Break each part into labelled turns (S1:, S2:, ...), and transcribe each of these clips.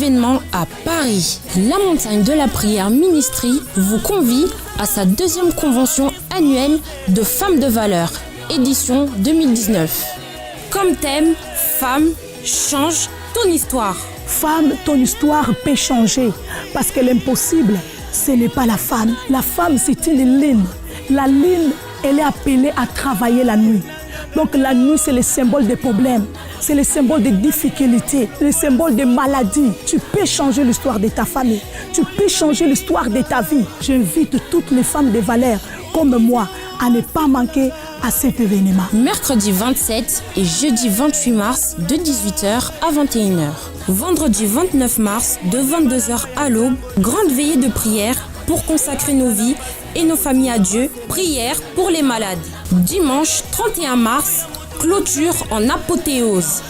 S1: événement à Paris. La Montagne de la Prière Ministry vous convie à sa deuxième convention annuelle de Femmes de Valeur, édition 2019. Comme thème, Femme, change ton histoire.
S2: Femme, ton histoire peut changer parce que l'impossible, ce n'est pas la femme. La femme, c'est une ligne. La ligne, elle est appelée à travailler la nuit. Donc la nuit, c'est le symbole des problèmes, c'est le symbole des difficultés, le symbole des maladies. Tu peux changer l'histoire de ta famille, tu peux changer l'histoire de ta vie. J'invite toutes les femmes de valeur comme moi à ne pas manquer à cet événement.
S1: Mercredi 27 et jeudi 28 mars de 18h à 21h. Vendredi 29 mars de 22h à l'aube, grande veillée de prière pour consacrer nos vies et nos familles à Dieu, prière pour les malades. Dimanche 31 mars, clôture en apothéose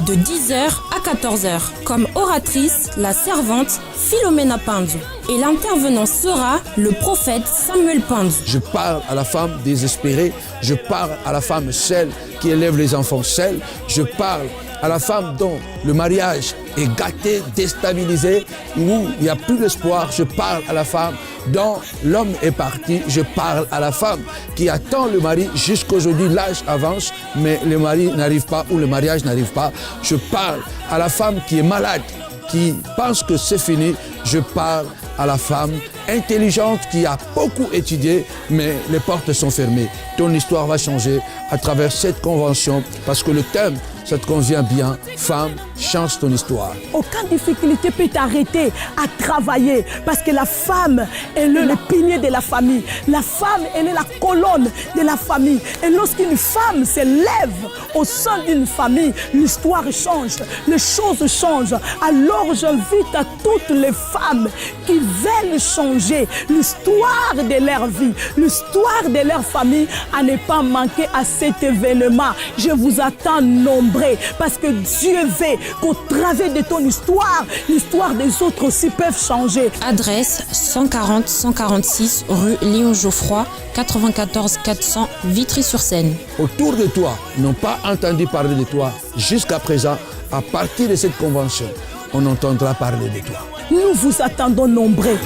S1: de 10h à 14h. Comme oratrice, la servante Philomena Panzo. Et l'intervenant sera le prophète Samuel Panzo.
S3: Je parle à la femme désespérée, je parle à la femme seule qui élève les enfants seuls, je parle à la femme dont le mariage est gâté, déstabilisé, où il n'y a plus d'espoir. Je parle à la femme dont l'homme est parti. Je parle à la femme qui attend le mari jusqu'aujourd'hui. L'âge avance, mais le mari n'arrive pas ou le mariage n'arrive pas. Je parle à la femme qui est malade, qui pense que c'est fini. Je parle à la femme intelligente qui a beaucoup étudié, mais les portes sont fermées. Ton histoire va changer à travers cette convention parce que le thème, ça te convient bien. Femme, change ton histoire.
S2: Aucune difficulté peut t'arrêter à travailler parce que la femme, elle est le pilier de la famille. La femme, elle est la colonne de la famille. Et lorsqu'une femme se lève au sein d'une famille, l'histoire change, les choses changent. Alors j'invite à toutes les femmes qui veulent changer l'histoire de leur vie, l'histoire de leur famille, à ne pas manquer à cet événement. Je vous attends nombreux parce que Dieu veut qu'au travers de ton histoire, l'histoire des autres aussi peuvent changer.
S1: Adresse 140-146 rue Léon Geoffroy, 94 400 Vitry-sur-Seine.
S3: Autour de toi, n'ont pas entendu parler de toi jusqu'à présent. À partir de cette convention, on entendra parler de toi.
S2: Nous vous attendons nombreux.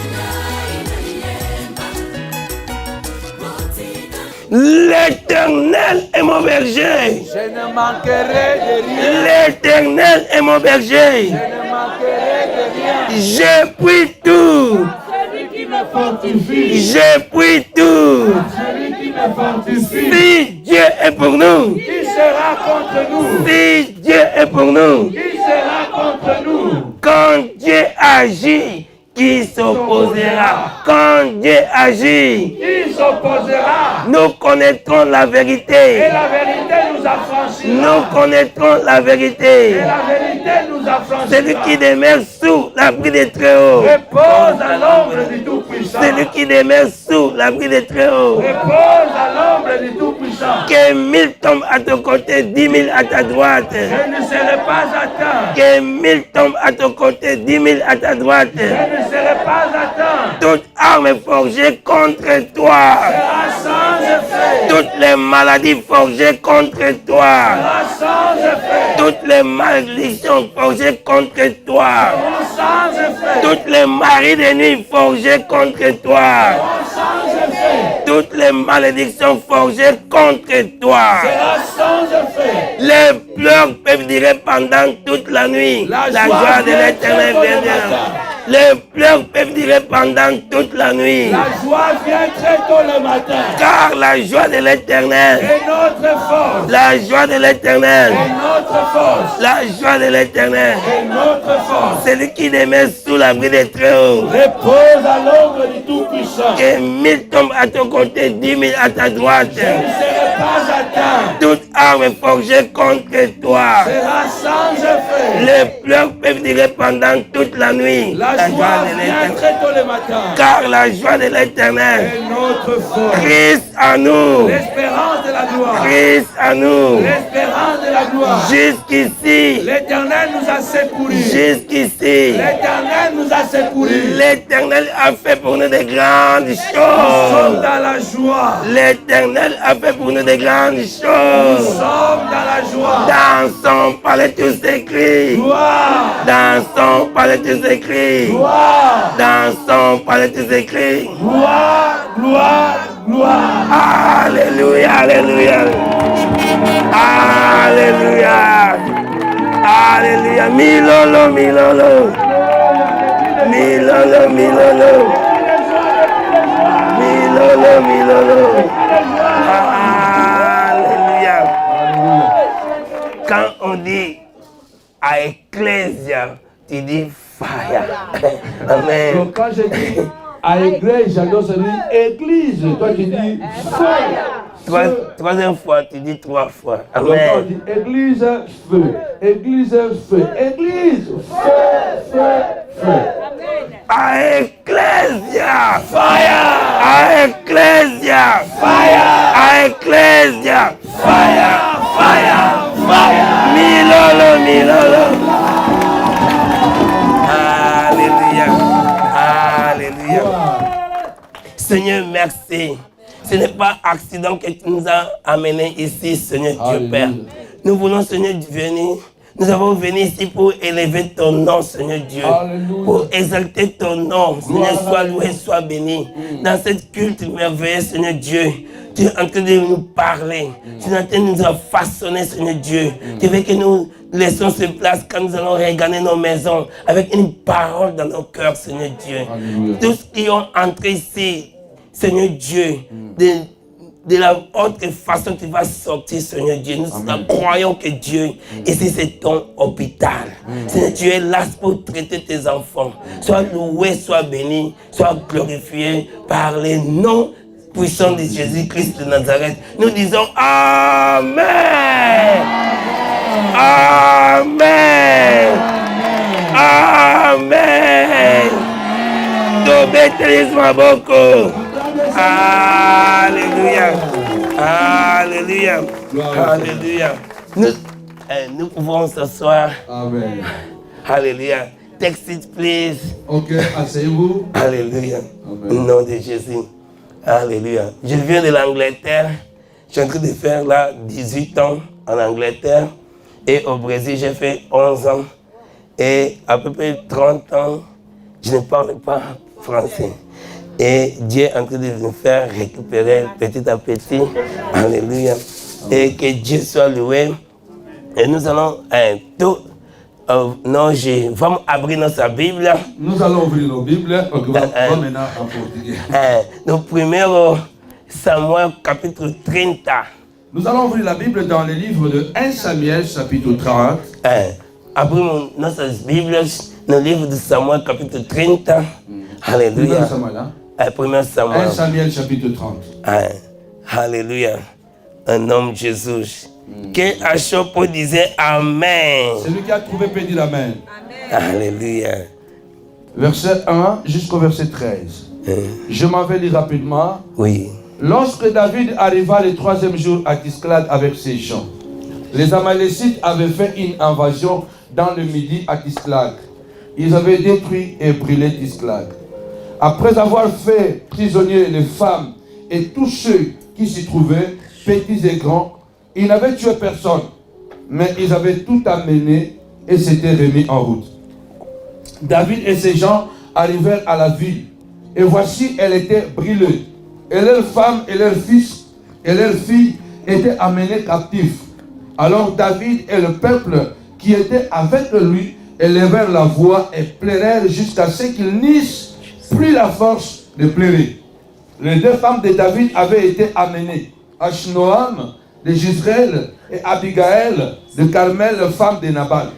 S4: L'Éternel est mon berger.
S5: Je ne manquerai de rien.
S4: L'Éternel est mon berger.
S5: Je ne manquerai de rien.
S4: Je puis tout.
S5: Celui qui me fortifie.
S4: Je puis tout.
S5: Celui qui me fortifie.
S4: Si Dieu est pour nous.
S5: Qui sera contre nous?
S4: Si Dieu est pour nous.
S5: Qui sera contre nous?
S4: Quand Dieu agit, qui s'opposera? Quand Dieu agit,
S5: Qui s'opposera?
S4: nous connaîtrons la
S5: Et
S4: vérité.
S5: la vérité nous affranchira.
S4: Nous connaîtrons la vérité.
S5: Et la vérité nous affranchira.
S4: Celui qui demeure sous l'abri des Très-Hauts.
S5: Repose à l'ombre du Tout-Puissant.
S4: Celui qui demeure sous l'abri des Très-Hauts.
S5: Repose à l'ombre du Tout-Puissant.
S4: Que 1000 tombent à ton côté, 10 000 à ta droite.
S5: Je ne serai pas atteint.
S4: Que 1000 tombent à ton côté, 10 000 à ta droite.
S5: Je ne serai pas atteint.
S4: Toute arme forgée contre toi.
S5: Sera sans effet.
S4: Toutes les maladies forgées contre toi.
S5: Sera sans effet.
S4: Toutes les malédictions forgées contre toi.
S5: Seront sans effet.
S4: Toutes les maris de nuit forgées contre toi.
S5: Seront sans effet.
S4: Toutes les malédictions forgées contre toi.
S5: Sera sans effet.
S4: Les pleurs peuvent durer pendant toute la nuit.
S5: La
S4: La
S5: joie
S4: joie de
S5: vient
S4: l'Éternel
S5: très tôt le
S4: viendra.
S5: matin.
S4: Les pleurs peuvent durer pendant toute la nuit.
S5: La joie vient très tôt le matin.
S4: Car la joie de l'Éternel,
S5: Et notre force.
S4: la joie de l'Éternel,
S5: Et notre force.
S4: la joie de l'Éternel,
S5: Et notre force.
S4: celui qui demeure sous l'abri des Très-Hauts.
S5: Repose à l'ombre du Tout-Puissant.
S4: Que 1000 tombent à ton côté, 10 000 à ta droite.
S5: Je ne serai pas atteint.
S4: Toute arme forgée contre toi.
S5: Sera sans effet.
S4: Les pleurs peuvent durer pendant toute la nuit.
S5: La joie vient très tôt le matin.
S4: Car la joie de l'Éternel,
S5: Et notre force.
S4: Christ en nous,
S5: L'espérance de la gloire.
S4: Christ en nous.
S5: L'espérance de la gloire.
S4: Jusqu'ici,
S5: L'Éternel nous a secourus.
S4: jusqu'ici,
S5: L'Éternel nous a secourus.
S4: l'Éternel a fait pour nous de grandes
S5: Nous sommes
S4: choses.
S5: dans la joie.
S4: L'Éternel a fait pour nous de grandes chose.
S5: Nous sommes dans la joie.
S4: Dansons, parlez tous ces cris.
S5: Gloire.
S4: Dansons, parlez tous ces cris.
S5: Gloire.
S4: Dansons, parlez tous ces cris.
S5: Gloire. Gloire. Gloire.
S4: Alléluia, alléluia. Alléluia. Alléluia. Milolo, milolo. Milolo, milolo. Milolo, milolo. Alléluia. Quand on dit à Ecclesia, tu dis fire. Amen.
S5: Donc quand je dis à l'église, j'adore ça dit église. Toi tu dis fire.
S4: Troisième fois, tu dis 3 fois.
S5: Donc on
S4: Amen.
S5: dit église, feu. Église, feu. Église, feu, feu, feu.
S4: À Ecclesia, fire. À Ecclesia, fire. À Ecclesia, fire, fire, fire. Milolo, milolo. Alléluia. Alléluia. Seigneur, merci. Ce n'est pas accident que tu nous as amenés ici, Seigneur Dieu
S5: Alléluia.
S4: Père. Nous voulons, Seigneur, venir. Nous avons venu ici pour élever ton nom, Seigneur Dieu.
S5: Alléluia.
S4: Pour exalter ton nom. Seigneur,
S5: Gloire
S4: sois
S5: à
S4: loué, sois béni. Dans cette culte merveilleuse, Seigneur Dieu, tu es en train de nous parler. Tu es en train de nous façonner, Seigneur Dieu. Tu veux que nous laissons sur place quand nous allons regarder nos maisons avec une parole dans nos cœurs, Seigneur Dieu.
S5: Alléluia.
S4: Tous qui ont entré ici, Seigneur Dieu, de la autre façon tu vas sortir, Seigneur Dieu. Nous croyons que Dieu, ici c'est ton hôpital. Seigneur, tu es là pour traiter tes enfants. Sois loué, sois béni, sois glorifié par les noms puissants de Jésus-Christ de Nazareth. Nous disons Amen. Amen. Amen. Dobételisme beaucoup. Alléluia. Alléluia. Alléluia. Nous pouvons s'asseoir.
S5: Amen.
S4: Alléluia. Take seat, please.
S5: Ok, asseyez-vous.
S4: Alléluia.
S5: Amen.
S4: Au nom de Jésus. Alléluia. Je viens de l'Angleterre. Je suis en train de faire là 18 ans en Angleterre. Et au Brésil, j'ai fait 11 ans. Et à peu près 30 ans, je ne parle pas français. Et Dieu est en train de nous faire récupérer petit à petit. Alléluia. Et que Dieu soit loué. Et nous allons vamos abrir nossa Bíblia.
S5: Nous allons ouvrir nos Bibles. Ok, on va maintenant en portugais.
S4: No primeiro Samuel capítulo 30.
S5: Nous allons ouvrir la Bible dans le livre de 1 Samuel, chapitre 30.
S4: Abrimos nossas Bíblias no livro de Samuel capítulo 30.
S5: 1
S4: Aleluia.
S5: Samuel, hein?
S4: 1 Samuel.
S5: 1 Samuel, chapitre 30.
S4: Aleluia. Em nome de Jesus. Quem achou pode dizer amém.
S5: Celui qui a trouvé peut dire Amen.
S4: Alléluia.
S5: Verset 1 jusqu'au verset 13. Je m'en vais lire rapidement.
S4: Oui.
S5: Lorsque David arriva le 3e jour à Tisclad avec ses gens, les Amalécites avaient fait une invasion dans le midi à Tisclad. Ils avaient détruit et brûlé Tisclad. Après avoir fait prisonniers les femmes et tous ceux qui s'y trouvaient, petits et grands, ils n'avaient tué personne, mais ils avaient tout amené et s'étaient remis en route. David et ses gens arrivèrent à la ville, et voici, elle était brûlée, et leurs femmes et leurs fils et leurs filles étaient amenés captifs. Alors David et le peuple qui était avec lui élevèrent la voix et pleurèrent jusqu'à ce qu'ils n'eussent plus la force de pleurer. Les 2 femmes de David avaient été amenées, Achinoam de Jezreel et Abigaël de Carmel, femme de Nabal.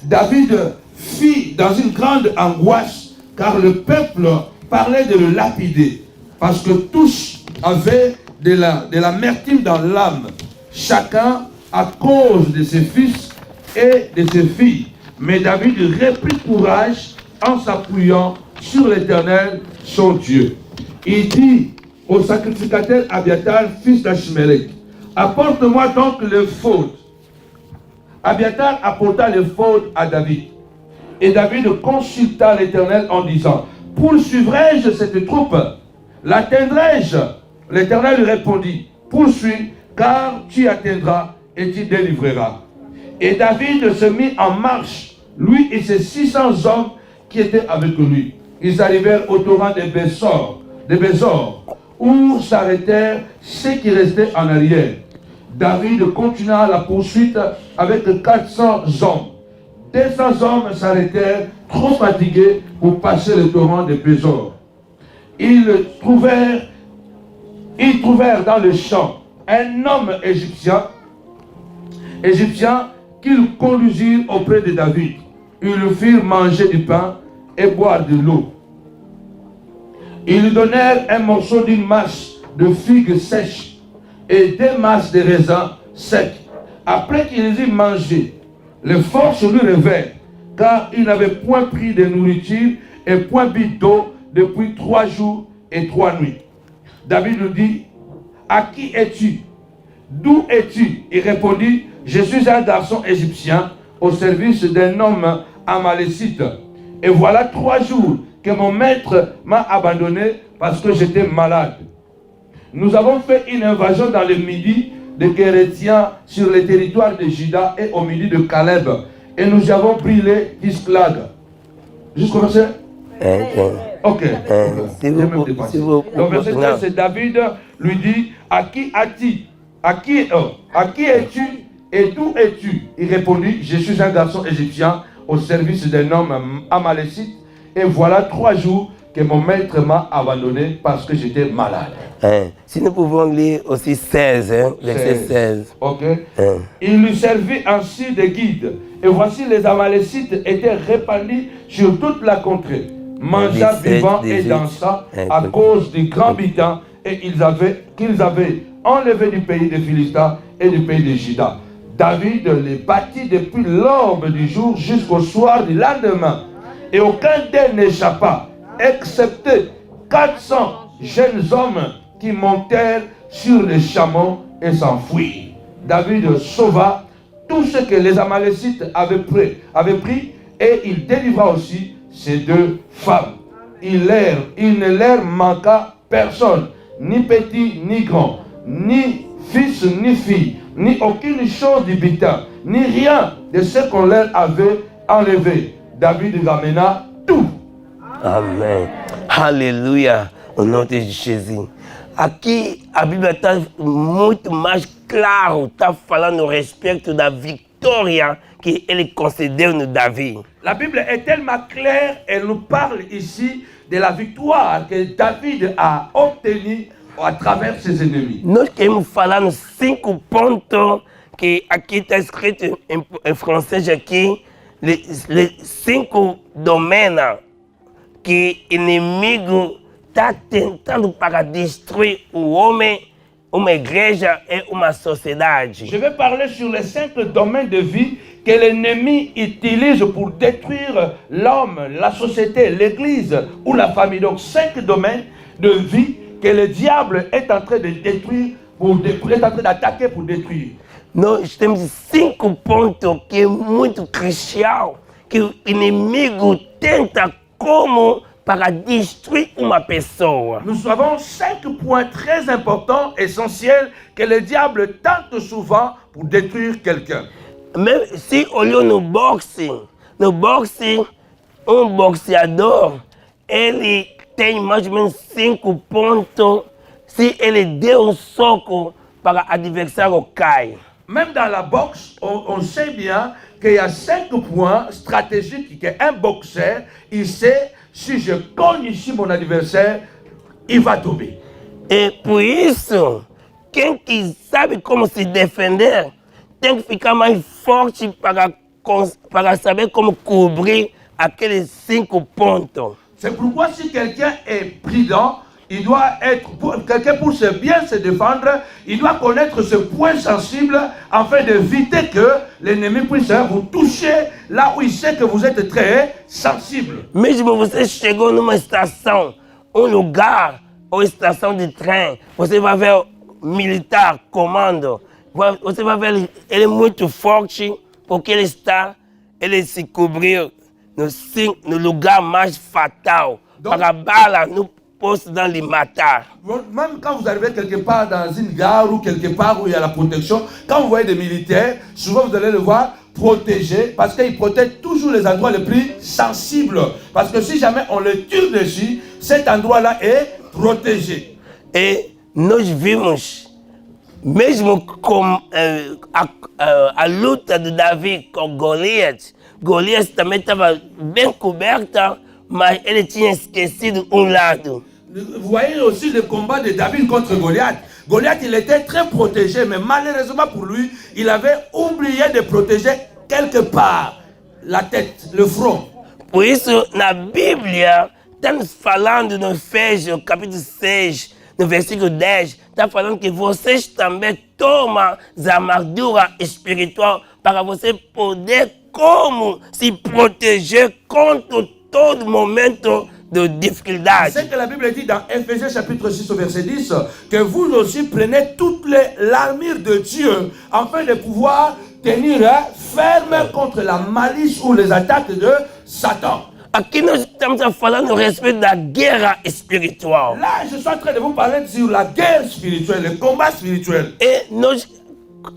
S5: David fit dans une grande angoisse, car le peuple parlait de le lapider, parce que tous avaient de l'amertume dans l'âme, chacun à cause de ses fils et de ses filles. Mais David reprit courage en s'appuyant sur l'Éternel, son Dieu. Il dit au sacrificateur Abiatar, fils d'Achmelech, apporte-moi donc le faute. Abiatar apporta le faute à David. Et David consulta l'Éternel en disant, poursuivrai-je cette troupe? L'atteindrai-je? L'Éternel lui répondit, poursuis, car tu atteindras et tu délivreras. Et David se mit en marche, lui et ses 600 hommes qui étaient avec lui. Ils arrivèrent au torrent de Bésor, où s'arrêtèrent ceux qui restaient en arrière. David continua la poursuite avec 400 hommes. 200 hommes s'arrêtèrent, trop fatigués pour passer le torrent de Bésor. Ils trouvèrent dans le champ un homme égyptien qu'ils conduisirent auprès de David. Ils lui firent manger du pain et boire de l'eau. Ils lui donnèrent un morceau d'une masse de figues sèches et 2 masses de raisins secs. Après qu'ils eurent mangé, les forces lui revinrent, car il n'avait point pris de nourriture et point bu d'eau depuis 3 jours et 3 nuits. David lui dit, à qui es-tu? D'où es-tu? Il répondit, je suis un garçon égyptien au service d'un homme amalécite. Et voilà 3 jours que mon maître m'a abandonné parce que j'étais malade. Nous avons fait une invasion dans le midi de Kérétiens sur le territoire de Juda et au midi de Caleb. Et nous avons brûlé Tisclag. Jusqu'au verset? Ok. Donc verset 13, c'est David lui dit, à qui es-tu? Et d'où es-tu? Il répondit, je suis un garçon égyptien au service d'un homme amalécite. Et voilà 3 jours que mon maître m'a abandonné parce que j'étais malade.
S4: Si nous pouvons lire aussi 16, verset 16.
S5: Ok. Il lui servit ainsi de guide. Et voici les Amalécites étaient répandus sur toute la contrée, mangeant, buvant et dansant à cause du grand butin qu'ils avaient enlevé du pays des Philistins et du pays de Juda. David les battit depuis l'aube du jour jusqu'au soir du lendemain. Et aucun d'eux n'échappa, excepté 400 jeunes hommes qui montèrent sur les chameaux et s'enfuirent. David sauva tout ce que les Amalécites avaient pris et il délivra aussi ces 2 femmes. Il ne leur manqua personne, ni petit ni grand, ni fils ni fille, ni aucune chose du butin, ni rien de ce qu'on leur avait enlevé. David ramena tout.
S4: Amen. Alléluia. Au nom de Jésus. Aqui a Bíblia está muito mais claro, está falando a respeito da vitória que ele concedeu no Davi.
S5: La Bible est tellement claire, elle nous parle ici de la victoire que David a obtenue à travers ses ennemis.
S4: Nós queremos falar nos 5 pontos que aqui está escrito em francês aqui, les 5 domaines que o inimigo está tentando para destruir o homem, uma igreja e uma sociedade.
S5: Je vais parler sur les 5 domaines de vie que l'ennemi utilise pour détruire l'homme, la société, l'église ou la famille. Donc 5 domaines de vie que le diable est en train de détruire, est en train d'attaquer pour détruire.
S4: Nós temos 5 pontos que é muito crucial, que o inimigo tenta como para destruire uma pessoa.
S5: Nous avons 5 points très importants, essentiels, que le diable tente souvent pour détruire quelqu'un.
S4: Même si olhou no boxe, boxeador, ele tem mais ou menos 5 pontos. Se ele deu soco para adversário cai.
S5: Même dans la boxe, on sait bien qu'il y a 5 points stratégiques qu'un boxeur, il sait, si je cogne ici mon adversaire, il va tomber.
S4: E por isso, quem que sabe como se defender, tem que ficar mais forte para saber como cobrir aqueles 5 pontos.
S5: C'est pourquoi si quelqu'un est prudent, il doit être, quelqu'un pour bien se défendre, il doit connaître ce point sensible afin d'éviter que l'ennemi puisse vous toucher là où il sait que vous êtes très sensible.
S4: Mesmo você chegou numa estação, lugar ou estação de trem, você vai ver militar, comando, você vai ver ele é muito forte porque ele se cobriu no lugar mais fatal, donc, para a bala poste dans les matas.
S5: Même quand vous arrivez quelque part dans une gare ou quelque part où il y a la protection, quand vous voyez des militaires, souvent vous allez le voir protégé parce qu'ils protègent toujours les endroits les plus sensibles. Parce que si jamais on le tire dessus, cet endroit-là est protégé.
S4: Et nós vimos, mesmo com a luta de Davi com Golias, Golias também estava bem coberta, mas ele tinha esquecido lado.
S5: Vous voyez aussi le combat de David contre Goliath. Goliath, il était très protégé, mais malheureusement pour lui, il avait oublié de protéger quelque part la tête, le front.
S4: Por isso, na Bíblia, estamos falando no Efésios, capítulo 6, no versículo 10, está falando que vocês também tomam a armadura espiritual para você poder como se proteger contra todo momento de difficulté.
S5: C'est que la Bible dit dans Ephésiens chapitre 6 au verset 10 que vous aussi prenez toute l'armure de Dieu afin de pouvoir tenir ferme contre la malice ou les attaques de Satan.
S4: Aqui nós estamos a falar no respeito da guerra espiritual.
S5: Là, je suis en train de vous parler sur la guerre spirituelle, le combat spirituel.
S4: E nós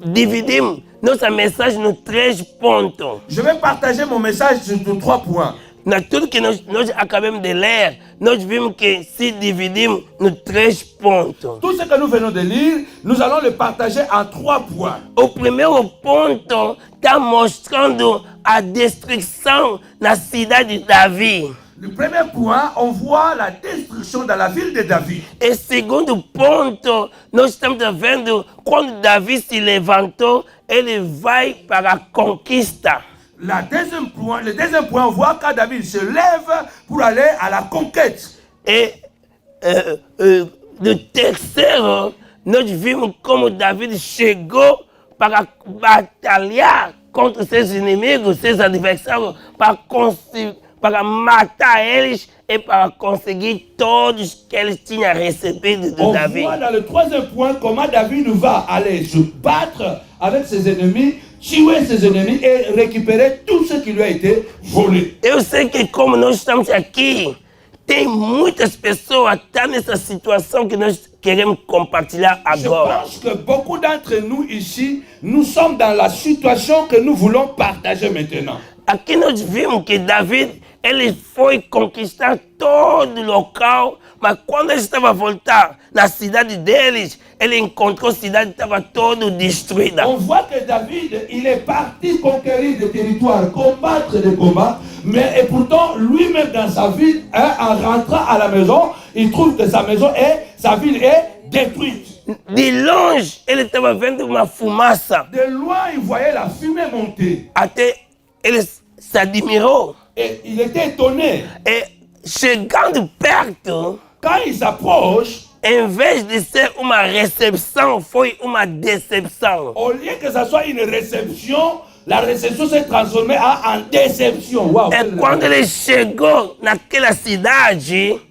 S4: dividimos nossa mensagem em 3 pontos.
S5: Je vais partager mon message sur 3 points.
S4: Na tudo que nós acabamos de ler, nós vimos que se dividimos em 3 pontos.
S5: Tout ce que nous venons de lire, nous allons le partager en 3 points.
S4: O primeiro ponto está mostrando a destruição na cidade de Davi.
S5: Le premier point, on voit la destruction dans la ville de David.
S4: E segundo ponto, nós estamos vendo quando Davi se levantou, ele vai para a conquista.
S5: Le deuxième point, on voit quand David se lève pour aller à la conquête.
S4: E no terceiro, nós vimos como Davi chegou para batalhar contra seus inimigos, seus adversários, para matar eles e para conseguir todos que eles tinham recebido de Davi.
S5: On voit dans le troisième point comment David va aller se battre avec ses ennemis, tuer ses ennemis et récupérer tout ce qui lui a été volé.
S4: Eu sei que como nós estamos aqui, tem muitas pessoas que estão nessa situação que nós queremos compartilhar agora.
S5: Je pense que beaucoup d'entre nous ici, nous sommes dans la situation que nous voulons partager maintenant.
S4: Aqui nós vimos que Davi, ele foi conquistar todo o local, mas quando ele estava a voltar na cidade deles, ele encontrou a cidade que estava toda destruída.
S5: On voit que David, il est parti conquérir des territoires, combattre des combats, mais et pourtant, lui-même dans sa ville, en rentrant à la maison, il trouve que sa ville est détruite.
S4: De longe, ele estava vendo uma fumaça.
S5: De loin, il voyait la fumée monter.
S4: Até ele se admirou.
S5: Et il était étonné.
S4: E chegando perto,
S5: quand il s'approche,
S4: em vez de ser uma recepção, foi uma decepção.
S5: Au lieu que ça soit une réception, la réception s'est transformée en déception. Wow.
S4: E quando ele chegou naquela cidade,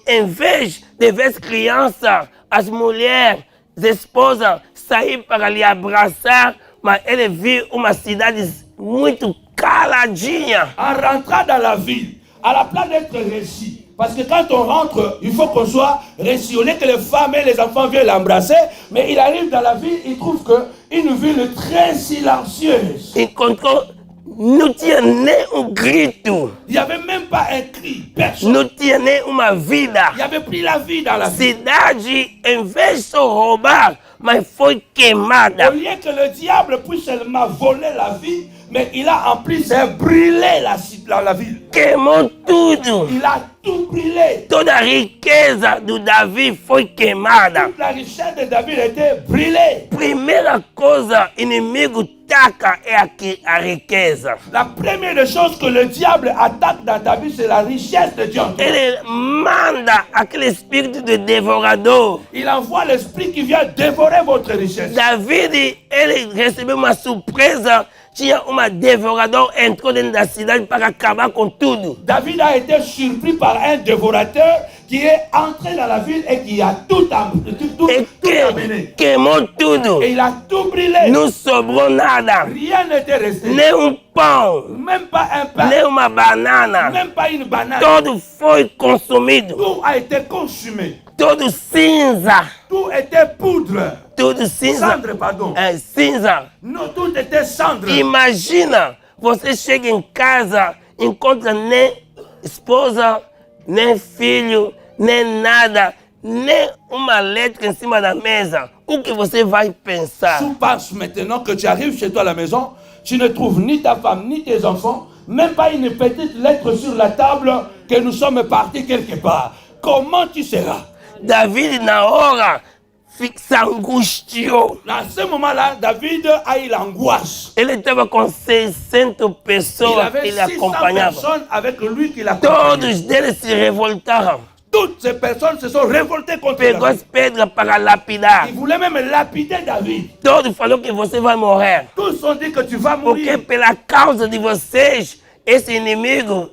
S4: em vez de ver as crianças, as mulheres, as esposas sair para lhe abraçar, mas ele viu uma cidade muito caladinha.
S5: En rentrant dans la ville, à la place d'être réussi, parce que quand on rentre, il faut qu'on soit réussi. Au lieu que les femmes et les enfants viennent l'embrasser, mais il arrive dans la ville, il trouve qu'une ville très silencieuse.
S4: Encontrou, não tinha nem grito.
S5: Il n'y avait même pas un cri, personne.
S4: Não tinha nem uma vida.
S5: Il n'y avait plus la vie dans la ville.
S4: Cidade, em vez de só roubar, mas foi queimada.
S5: Au lieu que le diable puisse seulement voler la vie, mais il a en plus brûlé la ville.
S4: Queimou tudo.
S5: Il a tout brûlé.
S4: Toda a riqueza do Davi foi queimada.
S5: Toute la richesse de David était brûlée.
S4: Primeira coisa, inimigo taca é a riqueza.
S5: La première chose que le diable attaque dans ta vie, c'est la richesse de Dieu.
S4: Ele manda aquele espírito de devorador.
S5: Il envoie l'esprit qui vient dévorer votre richesse.
S4: David, ele recebeu uma surpresa. Tinha uma devorador entrou dentro da cidade para acabar com tudo.
S5: David a été surpris par un dévorateur qui est entré dans la ville et qui a tout amené.
S4: Queimou tudo.
S5: Et il a tout brûlé.
S4: Não sobrou nada.
S5: Rien n'était resté.
S4: Nem pão.
S5: Même pas un pain.
S4: Nem uma banana.
S5: Même pas une banane.
S4: Todo foi consumido.
S5: Tout a été consumé.
S4: Todo cinza.
S5: Tout était poudre.
S4: Tudo cinza.
S5: Cendre, pardon.
S4: É, cinza.
S5: Non, tout était cendre.
S4: Imagina, você chega em casa, encontra nem esposa, nem filho, nem nada, nem uma letra em cima da mesa. O que você vai pensar?
S5: Tu penses maintenant que tu arrives chez toi à la maison, tu ne trouves ni ta femme, ni tes enfants, même pas une petite lettre sur la table que nous sommes partis quelque part. Comment tu seras?
S4: David, na hora, se angustiou.
S5: Dans ce moment-là, David a eu l'angoisse.
S4: Ele estava com 600
S5: Il
S4: pessoas que
S5: avait
S4: ele
S5: 600
S4: acompanhava.
S5: personnes avec lui qui l'accompagnaient.
S4: Todos deles se revoltaram.
S5: Toutes ces personnes se sont révoltées contre
S4: Pegou
S5: David.
S4: as pedras para lapidar.
S5: Ils voulaient même lapider David.
S4: Todos falaram que você vai morrer.
S5: Tous ont dit que tu vas
S4: Porque
S5: mourir.
S4: pela causa de vocês, esse inimigo,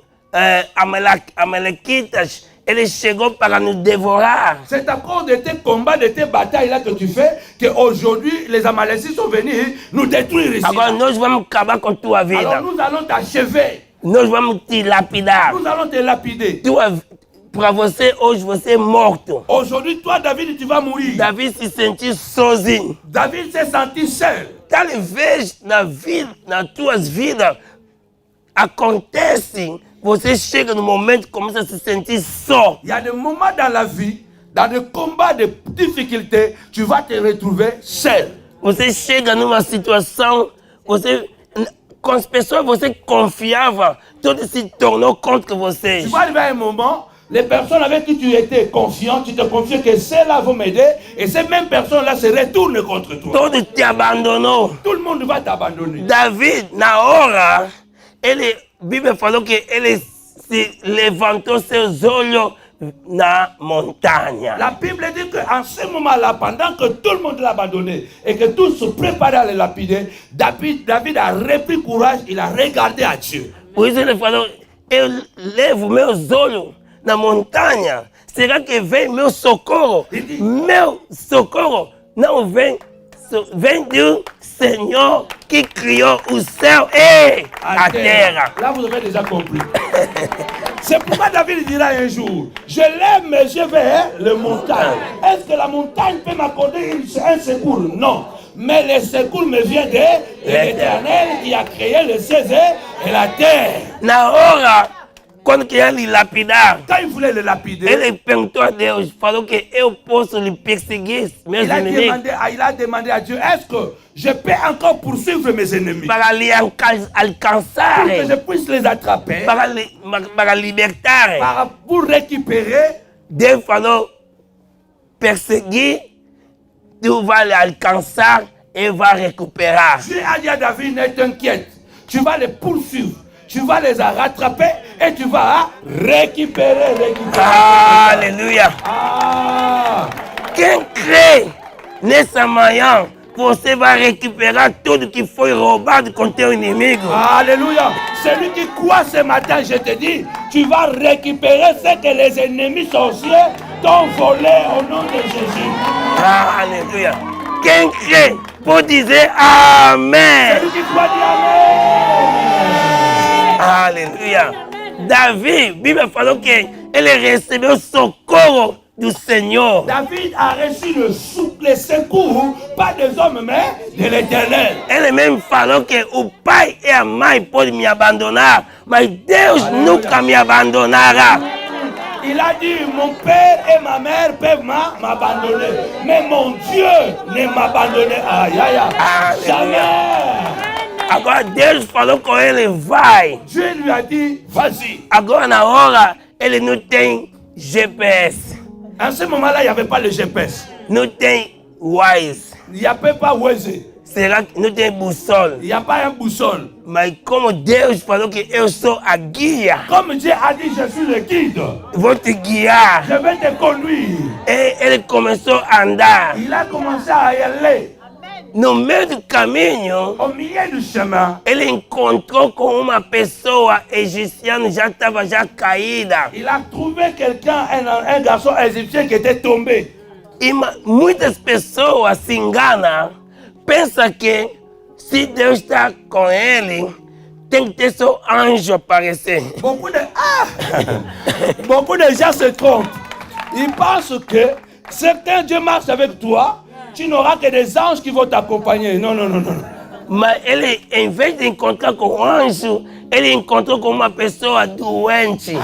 S4: Amalequitas, ele chegou para nos devorar.
S5: C'est à cause de tes combats, de tes batailles-là que tu fais, qu'aujourd'hui, les Amalécites sont venus nous détruire ici.
S4: Agora nós vamos acabar com tua vida.
S5: Alors nous allons t'achever.
S4: Nós vamos te lapidar.
S5: Nous allons te lapider.
S4: Para você, hoje você é morto.
S5: Aujourd'hui, toi, David, tu vas mourir.
S4: Davi se sentiu sozinho.
S5: David s'est senti seul.
S4: Talvez nas tuas vidas, acontece, você chega no momento e começa a se sentir só.
S5: Il y a des moments dans la vie, dans des combats de difficultés, tu vas te retrouver seul.
S4: Você chega numa situação, com as pessoas que você confiava, tudo se tornou contra você.
S5: Tu vas arriver à un moment, les personnes avec qui tu étais confiant, tu te confiais que celles-là vont m'aider, et ces mêmes personnes-là se retournent contre toi.
S4: Todo te abandonou.
S5: Tout le monde va t'abandonner.
S4: David, na hora, a Bíblia falou que ele se levantou seus olhos na montanha.
S5: La Bible dit qu'en ce moment-là, pendant que tout le monde l'a abandonné et que tous se préparaient à le lapider, David a repris courage, il a regardé à Dieu.
S4: Por isso ele falou, eu levo meus olhos na montanha. Será que vem meu socorro? Meu socorro não vem, vem do Senhor qui criou o céu et a terra.
S5: Là, vous avez déjà compris. C'est pourquoi David dira un jour, je lève mes yeux vers les montagnes. Est-ce que la montagne peut m'accorder un secours? Non. Mais le secours me vient de l'Éternel qui a créé les cieux et la terre.
S4: Na hora, quando queria lhe lapidar,
S5: Quand il voulait le lapider,
S4: ele perguntou a Deus, falou que eu posso lhe perseguir meus inimigos
S5: il a demandé à Dieu, est-ce que je peux encore poursuivre mes ennemis
S4: para lhe alcançar,
S5: pour que je puisse les attraper,
S4: para libertar.
S5: pour récupérer?
S4: Deus falou, perseguir, tu vas lhe alcançar et va récupérer.
S5: Dieu a dit à David, ne t'inquiète, tu vas les poursuivre, tu vas les rattraper et tu vas récupérer.
S4: Aleluia.
S5: Ah.
S4: Quem crê nessa manhã, você vai recuperar tudo que foi roubado com teu inimigo.
S5: Alléluia. Celui qui croit ce matin, je te dis, tu vas récupérer ce que les ennemis sorciers t'ont volé au nom de Jésus.
S4: Aleluia. Quem crê pode dizer amém.
S5: Celui qui croit dit amen.
S4: Aleluia. Davi, Bíblia falou que ele recebeu socorro do Senhor.
S5: David a reçu le secours, pas des hommes, mais de l'Éternel.
S4: Ele mesmo falou que o pai e a mãe podem me abandonar, mas Deus nunca me abandonará.
S5: Il a dit, mon père et ma mère peuvent m'abandonner, mais mon Dieu ne m'abandonnera. Aïe, aïe, aïe. Jamais.
S4: Agora Deus falou com ele, vai.
S5: Dieu lui a dit, vas-y.
S4: Agora na hora, ele não tem GPS.
S5: En ce moment-là, il n'y avait pas le GPS.
S4: Não tem Waze.
S5: Il n'y avait pas Waze.
S4: Será que não tem bússola?
S5: Il n'y a pas un boussole.
S4: Mas como Deus falou que eu sou a guia,
S5: Comme Dieu a dit, je suis le guide.
S4: vou te guiar.
S5: Je vais te conduire.
S4: E ele começou a andar.
S5: Il a commencé à y aller.
S4: no meio do caminho,
S5: Au milieu du chemin,
S4: ele encontrou com uma pessoa egípcia, já estava já caída.
S5: il a trouvé quelqu'un, un garçon égyptien qui était tombé.
S4: E muitas pessoas se enganam, pensam que se Deus está com ele, tem que ter seu anjo aparecer.
S5: Beaucoup de gens se trompent. Ils pensent que certains Dieu marche avec toi, tu n'auras que des anges qui vont t'accompagner. Non, non, non, non.
S4: Mas ele, em vez de encontrar com o anjo, ele encontrou com uma pessoa doente.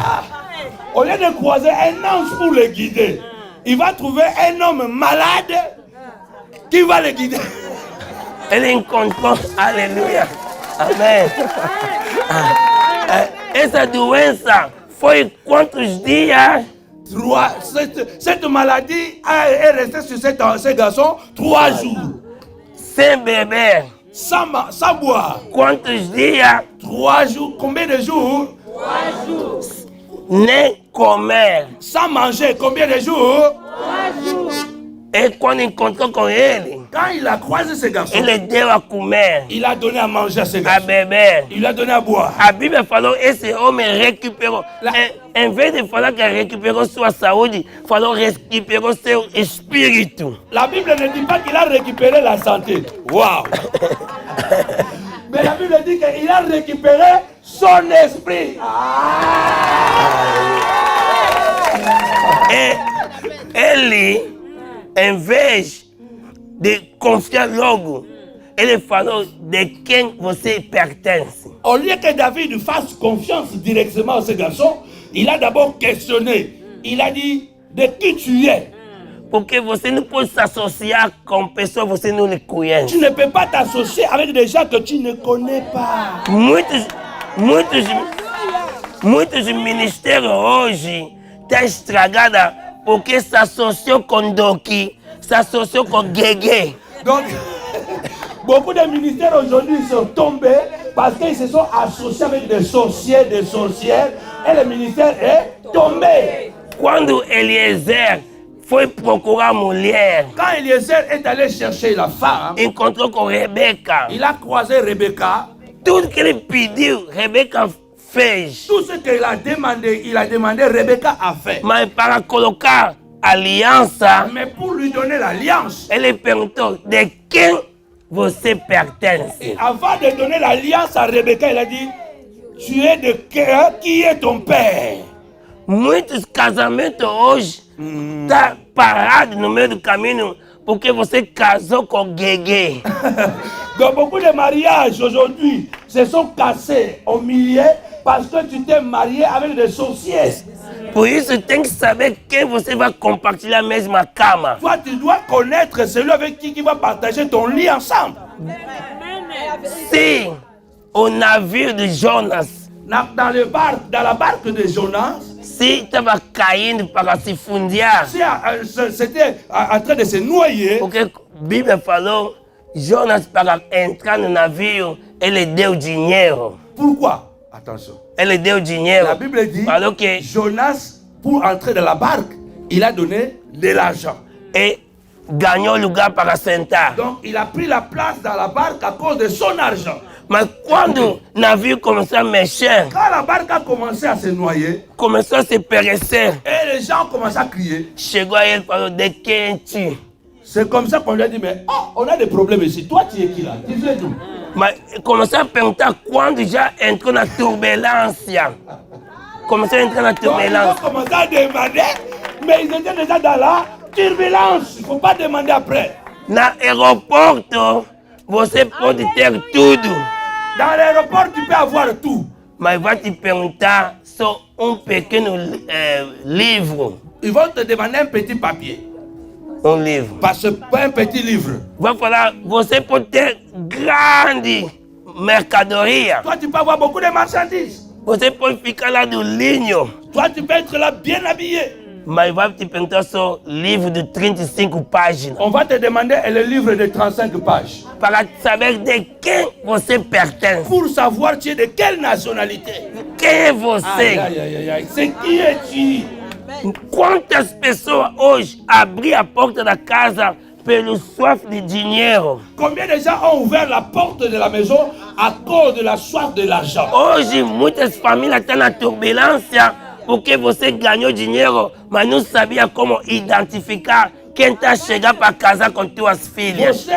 S5: Au lieu de croiser un ange pour le guider, il va trouver un homme malade qui va le guider.
S4: Ele encontrou, aleluia, amém. Essa doença foi quantos dias?
S5: Cette maladie est restée sur ce garçon 3 jours.
S4: Sem beber.
S5: Sans boire.
S4: Quantos dias?
S5: 3 jours. Combien de jours?
S6: 3 jours.
S4: Nem comer.
S5: Sans manger. Combien de jours?
S6: 3 jours.
S4: E quando encontrou com ele,
S5: quand il a croisé ce garçon,
S4: ele deu a comer,
S5: il a donné à manger à ce
S4: a
S5: garçon.
S4: beber.
S5: Il a donné à boire.
S4: A Bíblia falou, esse homem recuperou. Em vez de falar que recuperou sua saúde, falou recuperou seu espírito.
S5: La Bible ne dit pas qu'il a récupéré la santé. Waouh! Mais la Bible dit qu'il a récupéré son esprit.
S4: E ele, em vez de confiar logo, ele falou de quem você pertence.
S5: Au lieu que David fasse confiance directement à ce garçon, il a d'abord questionné. Il a dit de qui tu es.
S4: Porque você não pode se associar com pessoas que você não lhe conhece.
S5: Tu ne peux pas t'associer avec des gens que tu ne connais pas.
S4: Muitos ministérios hoje estão estragados porque se associou com Doki, se associou com Guégué.
S5: Donc, beaucoup de ministères aujourd'hui sont tombés parce qu'ils se sont associés avec des sorciers, des sorcières, et le ministère est tombé.
S4: Quando Eliezer foi procurar mulher,
S5: Quand Eliezer est allé chercher la femme,
S4: encontrou com Rebeca.
S5: il a croisé Rebecca.
S4: Tudo que ele pediu, Rebeca fez.
S5: Tout ce qu'il a demandé, Rebecca a fait.
S4: Mas para colocar aliança,
S5: Mais pour lui donner l'alliance,
S4: ele perguntou de quem você pertence.
S5: et avant de donner l'alliance à Rebecca, il a dit, tu es de qui est ton père?
S4: Muitos casamentos hoje estão parados no meio do caminho porque você casou com Guégué.
S5: Donc beaucoup de mariages aujourd'hui se sont cassés au milieu parce que tu t'es marié avec des sorciers.
S4: Por isso tem que saber quem você vai compartilhar a mesma cama.
S5: Toi, tu dois connaître celui avec qui va partager ton lit ensemble.
S4: Se o navio de Jonas,
S5: Dans la barque de Jonas,
S4: se estava caindo para se fundir,
S5: si c'était en train de se noyer,
S4: porque a Bíblia falou, Jonas para entrar no navio, ele deu dinheiro.
S5: pourquoi? Attention.
S4: Ele deu dinheiro.
S5: La Bible dit,
S4: Falou que
S5: Jonas, pour entrer dans la barque, il a donné de l'argent.
S4: e ganhou lugar para sentar.
S5: Donc, il a pris la place dans la barque à cause de son argent.
S4: Mas quando o navio começou a mexer,
S5: Quand la barque a commencé à se noyer,
S4: começou a se perecer,
S5: et les gens ont commencé à crier,
S4: chegou a ele e falou, de quem tu?
S5: c'est comme ça qu'on lui a dit, mais on a des problèmes ici. Toi, tu es qui là? Tu fais tout.
S4: Mas começou a perguntar quando já entrou na turbulência. Começou a entrar na
S5: Donc, ils ont
S4: turbulência.
S5: commencé à demander, mais ils étaient déjà dans la turbulence. Il ne faut pas demander après.
S4: Na aeroporto, você pode ter tudo,
S5: Dans l'aéroport, tu peux avoir tout.
S4: mas vai te perguntar só pequeno livro.
S5: Ils vont te demander un petit papier.
S4: Livro.
S5: Parce que pas un petit livre.
S4: Vai falar, você pode ter grande mercadoria.
S5: Toi, tu peux avoir beaucoup de marchandises.
S4: Você pode ficar lá do linho.
S5: Toi, tu peux être là bien habillé.
S4: Mas vai te perguntar só livro de 35 páginas.
S5: On va te demander le livre de 35 pages.
S4: Para saber de quem você pertence.
S5: Pour savoir tu es de quelle nationalité.
S4: Quem é
S5: Aïe,
S4: você?
S5: aïe, aïe, aïe. C'est qui es-tu?
S4: Quantas pessoas hoje abriram a porta da casa pelo soif de dinheiro.
S5: Combien de gens ont ouvert la porte de la maison à cause de la soif de l'argent?
S4: Hoje, muitas famílias estão na turbulência porque você ganhou dinheiro, mas não sabia como identificar quem está chegando para casar com tuas filhas.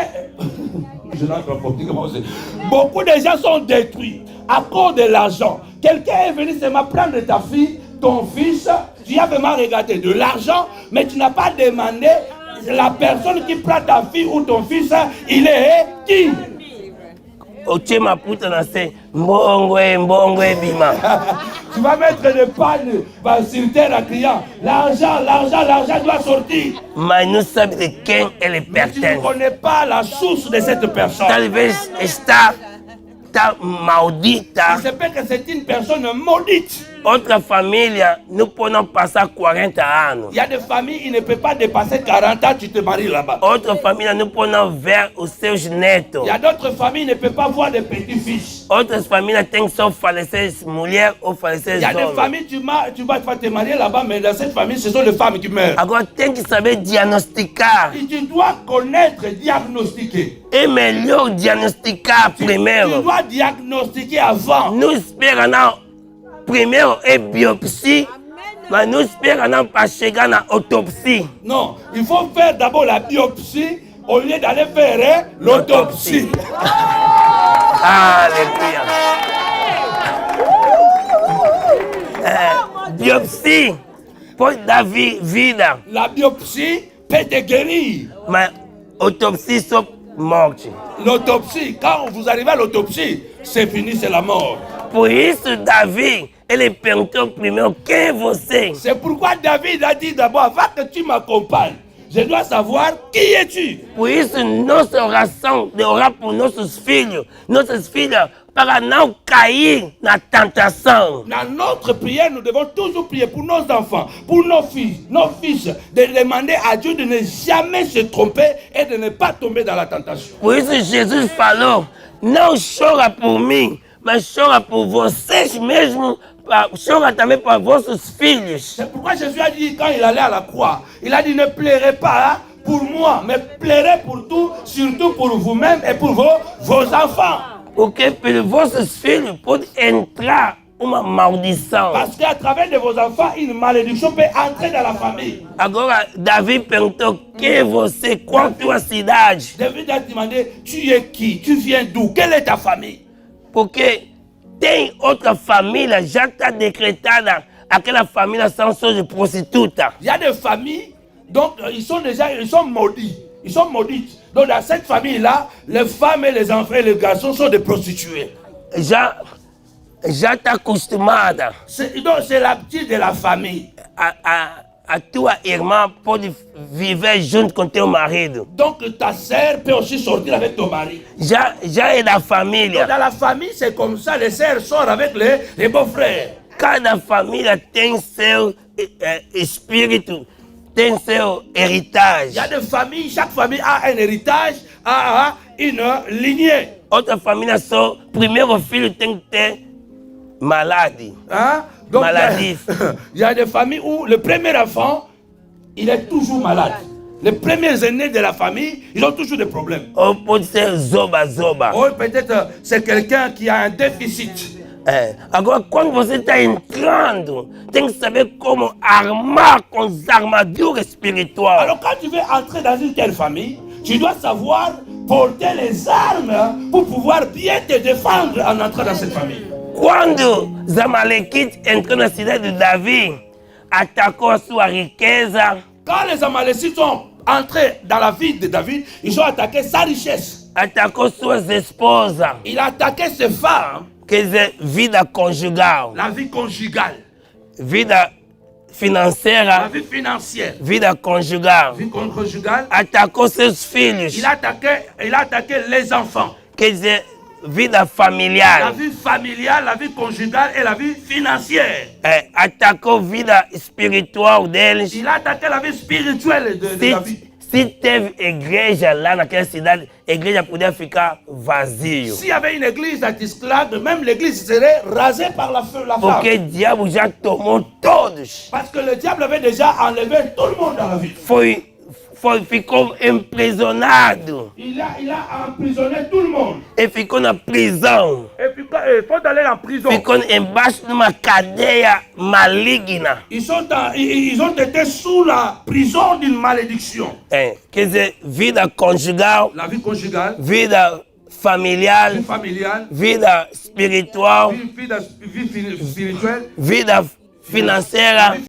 S5: Je n'ai pas compris comment c'est. Beaucoup de gens sont détruits à cause de l'argent. Quelqu'un est venu seulement prendre ta fille, ton fils, tu as vraiment regardé de l'argent, mais tu n'as pas demandé la personne qui prend ta fille ou ton fils, il est qui?
S4: Tu vas
S5: mettre des pannes sur terre en criant l'argent, l'argent, l'argent doit sortir.
S4: Mais nous savons de qui elle pertence.
S5: Tu ne connais pas la source de cette personne.
S4: Talvez está maldita.
S5: Il se peut que c'est une personne maudite.
S4: Outra família não pode passar 40 anos.
S5: Il y a des familles, il ne peut pas dépasser 40 ans, tu te maries là-bas.
S4: Outra família não pode ver os seus netos.
S5: Il y a d'autres familles, il ne peut pas voir des petits-fils.
S4: Outras famílias têm só falecer mulher ou falecer homem.
S5: Il y a des familles, tu vas te marier là-bas, mais dans cette famille, ce sont les femmes qui meurent.
S4: Agora tem que saber diagnosticar.
S5: Et tu dois connaître, diagnostiquer.
S4: É melhor diagnosticar primeiro.
S5: Tu dois diagnostiquer avant.
S4: Não espera não. Primeiro é biopsie, mas não espera não para chegar na autopsie.
S5: Non, il faut faire d'abord la biopsie au lieu d'aller faire l'autopsie.
S4: Alléluia. Biopsie pode dar vida.
S5: La biopsie peut te guérir.
S4: Mas autopsie só morte.
S5: L'autopsie, quand vous arrivez à l'autopsie, c'est fini, c'est la mort.
S4: Por isso Davi, ele perguntou primeiro quem você.
S5: C'est pourquoi David a dit d'abord, avant que tu m'accompagnes, je dois savoir qui es-tu.
S4: Por isso nossa oração de orar por nossos filhos, nossas filhas, para não cair na tentação.
S5: Dans notre prière, nous devons toujours prier pour nos enfants, pour nos fils, de demander à Dieu de ne jamais se tromper et de ne pas tomber dans la tentation.
S4: Por isso Jesus falou, não chora por mim, mas chora por vocês mesmos, chora também para vossos filhos.
S5: C'est pourquoi Jésus a dit, quand il allait à la croix, il a dit ne pleurez pas pour moi, mais pleurez pour tout, surtout pour vous-même et pour vos enfants.
S4: Porque pelos vossos filhos pode entrar uma maldição.
S5: Parce qu'à travers de vos enfants, une malédiction peut entrer dans la famille.
S4: Agora, Davi perguntou, quem é você? Qual a tua cidade?
S5: David a demandé, tu es qui? Tu viens d'où? Quelle est ta famille?
S4: Porque tem outra família, já está decretada, aquela família são só de prostituta.
S5: Il y a des familles, donc ils sont maudits. Ils sont maudits. Donc dans cette famille-là, les femmes et les enfants et les garçons sont des prostituées.
S4: Já está acostumada.
S5: Donc c'est l'habitude de la famille.
S4: A tua irmã pode viver junto com teu marido.
S5: Donc ta sœur peut aussi sortir avec ton mari.
S4: Já é da família.
S5: Donc, dans la famille, c'est comme ça, les sœurs sortent avec les beaux-frères.
S4: Cada família tem seu espírito, tem seu héritage.
S5: Il y a des familles, chaque famille a un héritage, a une lignée.
S4: Outra família só, primeiro filho tem que ter maladie.
S5: Donc,
S4: Maladif.
S5: il y a des familles où le premier enfant, il est toujours malade. Les premiers aînés de la famille, ils ont toujours des problèmes.
S4: Ou pode ser zoba.
S5: Ou peut-être c'est quelqu'un qui a un déficit.
S4: Agora, quando você está entrando, tem que saber como armar com as armaduras espirituais.
S5: Alors quand tu veux entrer dans une telle famille, tu dois savoir porter les armes pour pouvoir bien te défendre en entrant dans cette famille.
S4: Quando os Amalequites entrou na cidade de Davi, atacou a sua riqueza.
S5: Quand les Amalécites sont entrés dans la ville de David, ils ont attaqué sa richesse.
S4: Atacou suas esposas.
S5: Il a attaqué ses femmes.
S4: Quer dizer, vida conjugal.
S5: La vie conjugale.
S4: Vida financeira.
S5: La vie financière.
S4: Vida conjugal.
S5: Vie conjugale.
S4: Atacou seus filhos.
S5: Il a attaqué les enfants.
S4: Quer dizer, vida familiar.
S5: La vie familiale, la vie conjugale et la vie financière.
S4: Atacou vida espiritual deles.
S5: Il a attaqué la vie spirituelle de David.
S4: Se teve igreja lá naquela cidade, a igreja podia ficar vazia.
S5: S'il y avait une église à Tisclade, même l'église serait rasée par la flamme.
S4: Porque o diabo já tomou todos.
S5: Parce que le diable avait déjà enlevé tout le monde dans la ville.
S4: Foi ficou emprisonado.
S5: Il a emprisonné tout le monde.
S4: E ficou na prisão.
S5: Et puis, il faut aller en prison.
S4: Ficou embaixo de uma cadeia maligna.
S5: Ils ont été sous la prison d'une malédiction.
S4: Quer dizer, vida conjugal,
S5: La vie conjugale,
S4: vida familiar,
S5: vie familiale,
S4: vida espiritual,
S5: vie spirituelle,
S4: vida financeira,
S5: vie